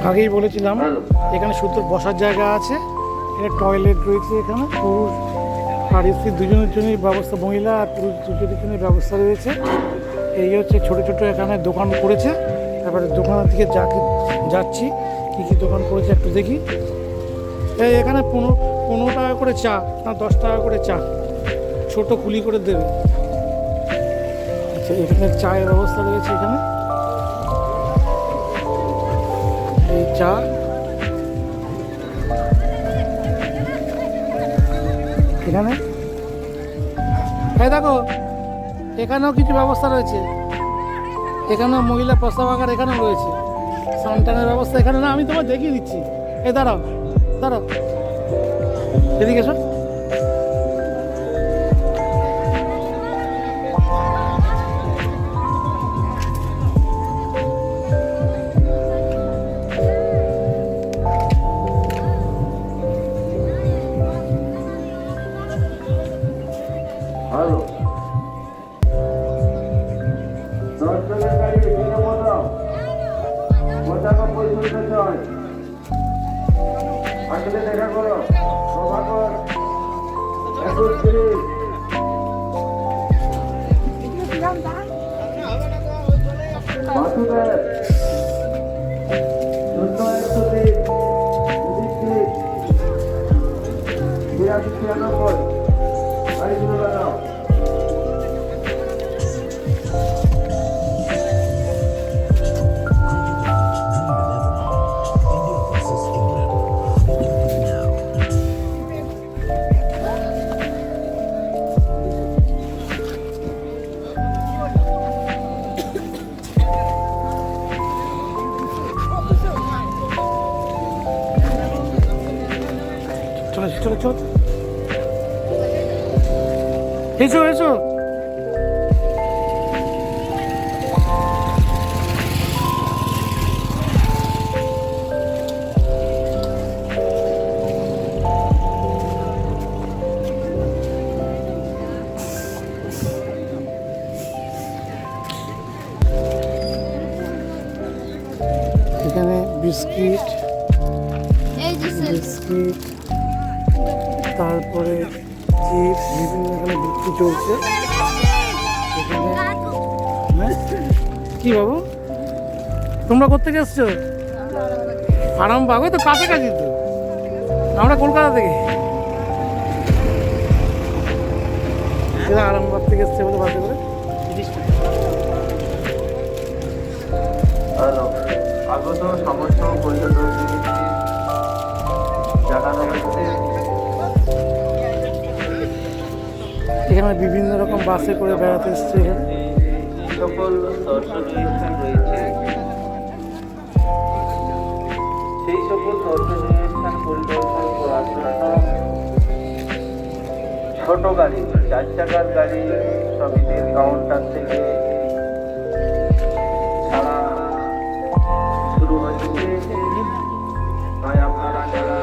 আগেই বলেছিলাম এখানে শুধু বসার জায়গা আছে, এখানে টয়লেট রয়েছে, এখানে পুরুষ আর স্ত্রী দুজনের জন্যই ব্যবস্থা, মহিলা আর পুরুষ দুজনের জন্য ব্যবস্থা রয়েছে। এই হচ্ছে ছোট ছোট এখানে দোকান করেছে। তারপরে দোকানের দিকে যাচ্ছি, কী কী দোকান করেছে একটু দেখি। এই এখানে 15 টাকা করে চা না 10 টাকা করে চা, ছোট কুলি করে দেবে। আচ্ছা, এখানে চায়ের ব্যবস্থা রয়েছে। এখানে এই চা, এখানে এই দেখো এখানেও কিছু ব্যবস্থা রয়েছে। এখানেও মহিলা প্রস্রাবাগার এখানেও রয়েছে, সানটানের ব্যবস্থা এখানে না, আমি তোমায় দেখিয়ে দিচ্ছি। এই দাঁড়াও দাঁড়াও, এদিকে এসো। দেখা করো প্রভাকর বাসুদেব 8293 গাড়িগুলো লাগাও। চলো চলো চলো, এসো এসো। এখানে বিস্কিট, তারপরে চিপস বিভিন্ন এখানে বিক্রি চলছে। কি বাবু তোমরা কোথেকে এসছো? আরামবাগ, ওই তো কাছাকাছি তো, আমরা কলকাতা থেকে। এরা আরামবাগ থেকে এসছে বলে বাসে করে। আগত সমস্ত পর্যটক জানানো হয়েছে এখানে বিভিন্ন রকম বাসে করে বেড়াতে এসছে। এখানে সকল দর্শনীয় স্থান রয়েছে, সেই সকল দর্শনীয় স্থান পরিদর্শন করার জন্য ছোট গাড়ি, 4 চাকার গাড়ি সমিতির কাউন্টার থেকে ছাড়া শুরু হয়েছে। তাই আপনারা যারা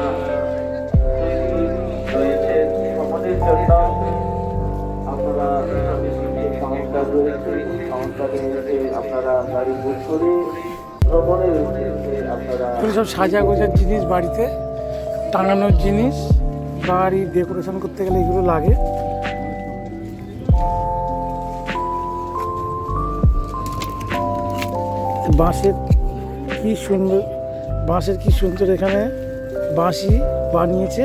রয়েছে সকলের জন্য আপনারা কাউন্টার রয়েছে, কাউন্টারে এসে আপনারা গাড়ি বুক করে ভ্রমণের উদ্দেশ্যে আপনারা সব সাজা গোজার জিনিস, বাড়িতে টাঙানোর জিনিস, বাড়ি ডেকোরেশন করতে গেলে এগুলো লাগে। বাঁশের কি সুন্দর, বাঁশের কি সুন্দর এখানে বাঁশি বানিয়েছে।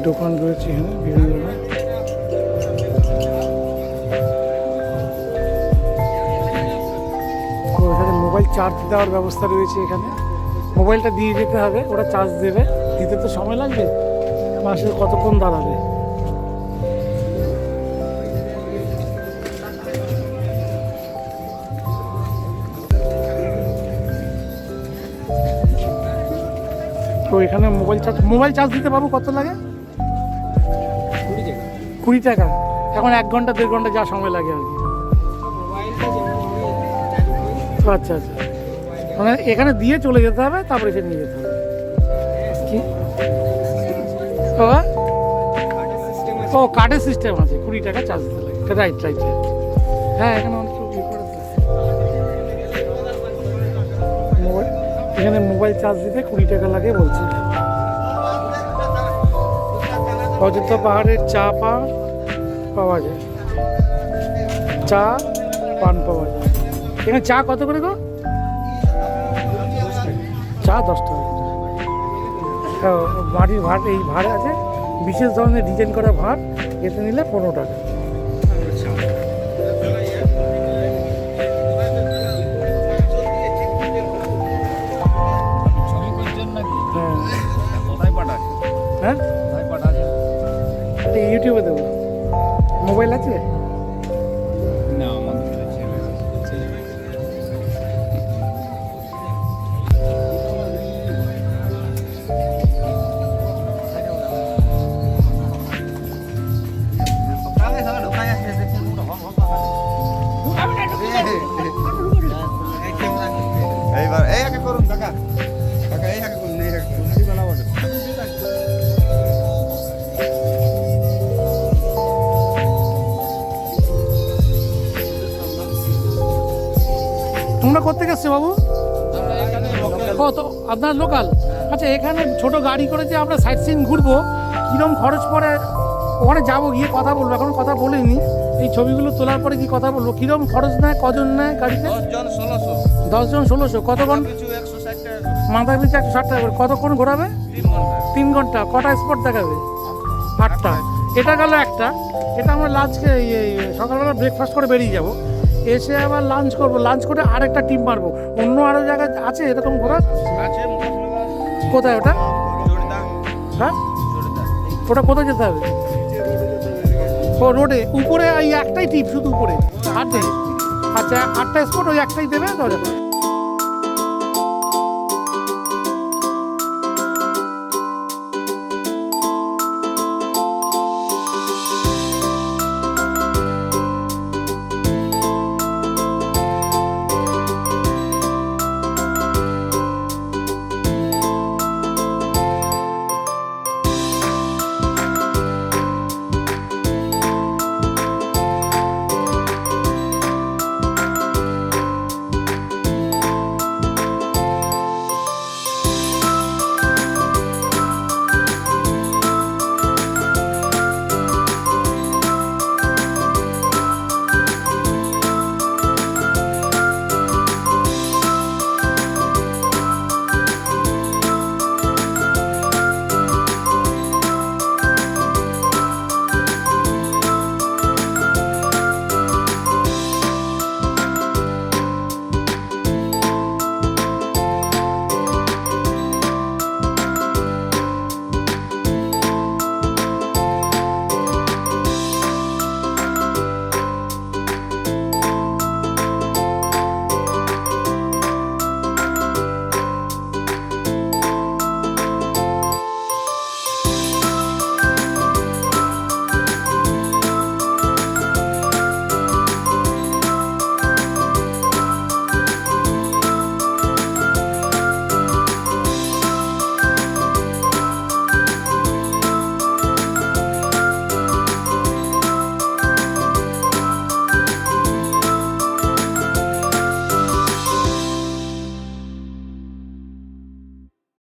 দোকান রয়েছে এখানে বিভিন্ন ধরনের। এখানে মোবাইল চার্জ দেওয়ার ব্যবস্থা রয়েছে। এখানে মোবাইলটা দিয়ে যেতে হবে, ওরা চার্জ দেবে, দিতে তো সময় লাগবে, মাসে কতক্ষণ দাঁড়াবে। তো এখানে মোবাইল চার্জ দিতে পারবো কত লাগে? 20 টাকা। এখন 1 ঘন্টা 1.5 ঘন্টা যা সময় লাগে আর কি। আচ্ছা আচ্ছা, মানে এখানে দিয়ে চলে যেতে হবে, তারপরে এসে নিয়ে যেতে হবে। কি ও কার্ডের সিস্টেম আছে, 20 টাকা চার্জ দিতে লাগে। Right right. হ্যাঁ, এখানে অনেক এখানে মোবাইল চার্জ দিতে 20 টাকা লাগে বলছে। অযোধ্যা পাহাড়ের চা পাওয়া যায়, চা পান পাওয়া যায়। এখানে চা কত করে গো? চা 10 টাকা। মাটির ভাট, এই ভাড় আছে বিশেষ ধরনের ডিজাইন করা ভাট, এতে নিলে 15 টাকা। হ্যাঁ, ইউটিউবে দেবো। মোবাইল আছে? এইবার এই আগে করুন কাকা, কাকা এই আগে করুন, এই আগে করুন। তোমরা কোথেকে এসছো বাবু? ও তো আপনার লোকাল। আচ্ছা, এখানে ছোট গাড়ি করে যে আমরা সাইট সিন ঘুরবো, কীরকম খরচ পড়ে? ওখানে যাবো, গিয়ে কথা বলবো, এখনো কথা বলিনি। এই ছবিগুলো তোলার পরে কি কথা বলবো? কীরকম খরচ নেয়, কজন নেয় গাড়িতে? 10 জন 1600। কতক্ষণ? মাথা পিছু 160 টাকা করে। কতক্ষণ ঘোরাবে? 3 ঘন্টা। কটা স্পট দেখাবে? 8টা। এটা গেল একটা। এটা আমরা লাঞ্চকে সকালবেলা ব্রেকফাস্ট করে বেরিয়ে যাব, এসে আবার লাঞ্চ করবো, লাঞ্চ করে আরেকটা টিম মারবো। অন্য আরও জায়গায় আছে এরকম ঘোরার? কোথায় ওটা? হ্যাঁ, ওটা কোথায় যেতে হবে? ও রোডে উপরে, এই একটাই টিপ শুধু উপরে? 8 দিন। আচ্ছা, 8টা স্পট ওই একটাই দেবে তো?